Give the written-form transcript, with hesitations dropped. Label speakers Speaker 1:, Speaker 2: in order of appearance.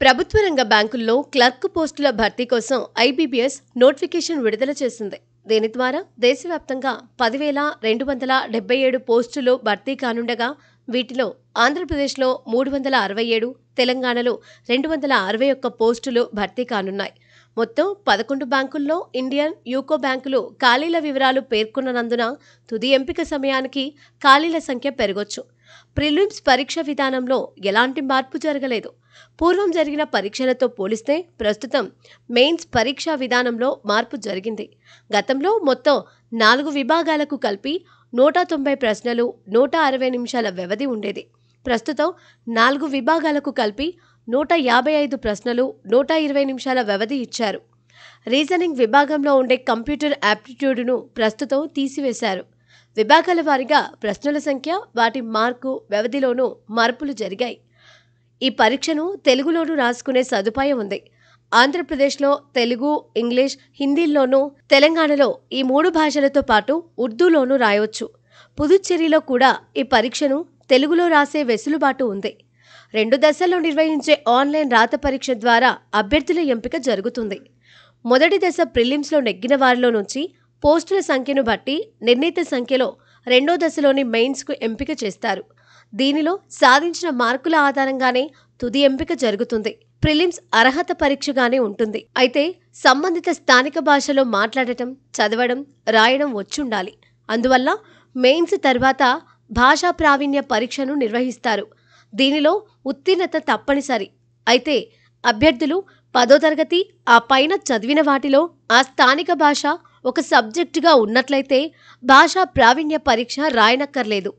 Speaker 1: ప్రభుత్వ రంగ బ్యాంకుల్లో క్లర్క్ పోస్టుల భర్తీ కోసం ఐబీపీఎస్ నోటిఫికేషన్ విడుదల చేసింది. దీని ద్వారా దేశవ్యాప్తంగా 10,277 పోస్టులు భర్తీ కానుండగా వీటిలో ఆంధ్రప్రదేశ్లో 367, తెలంగాణలో 261 పోస్టులు భర్తీ కానున్నాయి. మొత్తం 11 బ్యాంకుల్లో ఇండియన్, యూకో బ్యాంకులు ఖాళీల వివరాలు పేర్కొన్నందున తుది ఎంపిక సమయానికి ఖాళీల సంఖ్య పెరగొచ్చు. ప్రిలిమ్స్ పరీక్ష విధానంలో ఎలాంటి మార్పు జరగలేదు. పూర్వం జరిగిన పరీక్షలతో పోలిస్తే ప్రస్తుతం మెయిన్స్ పరీక్షా విధానంలో మార్పు జరిగింది. గతంలో మొత్తం 4 విభాగాలకు కలిపి 190 ప్రశ్నలు, 160 నిమిషాల వ్యవధి ఉండేది. ప్రస్తుతం 4 విభాగాలకు కలిపి 155 ప్రశ్నలు, 120 నిమిషాల వ్యవధి ఇచ్చారు. రీజనింగ్ విభాగంలో ఉండే కంప్యూటర్ యాప్టిట్యూడ్ను ప్రస్తుతం తీసివేశారు. విభాగాల వారీగా ప్రశ్నల సంఖ్య, వాటి మార్కు వ్యవధిలోనూ మార్పులు జరిగాయి. ఈ పరీక్షను తెలుగులోనూ రాసుకునే సదుపాయం ఉంది. ఆంధ్రప్రదేశ్లో తెలుగు, ఇంగ్లీష్, హిందీల్లోనూ, తెలంగాణలో ఈ 3 భాషలతో పాటు ఉర్దూలోనూ రాయవచ్చు. పుదుచ్చేరిలో కూడా ఈ పరీక్షను తెలుగులో రాసే వెసులుబాటు ఉంది. 2 దశల్లో నిర్వహించే ఆన్లైన్ రాత పరీక్ష ద్వారా అభ్యర్థుల ఎంపిక జరుగుతుంది. మొదటి దశ ప్రిలిమ్స్లో నెగ్గిన వారిలో నుంచి పోస్టుల సంఖ్యను బట్టి నిర్ణీత సంఖ్యలో రెండో దశలోని మెయిన్స్కు ఎంపిక చేస్తారు. దీనిలో సాధించిన మార్కుల ఆధారంగానే తుది ఎంపిక జరుగుతుంది. ప్రిలిమ్స్ అర్హత పరీక్షగానే ఉంటుంది. అయితే సంబంధిత స్థానిక భాషలో మాట్లాడటం, చదవడం, రాయడం వచ్చుండాలి. అందువల్ల మెయిన్స్ తర్వాత భాషా ప్రావీణ్య పరీక్షను నిర్వహిస్తారు. దీనిలో ఉత్తీర్ణత తప్పనిసరి. అయితే అభ్యర్థులు 10వ తరగతి ఆ పైన చదివిన వాటిలో ఆ స్థానిక భాష ఒక సబ్జెక్టుగా ఉన్నట్లయితే భాషా ప్రావీణ్య పరీక్ష రాయనక్కర్లేదు.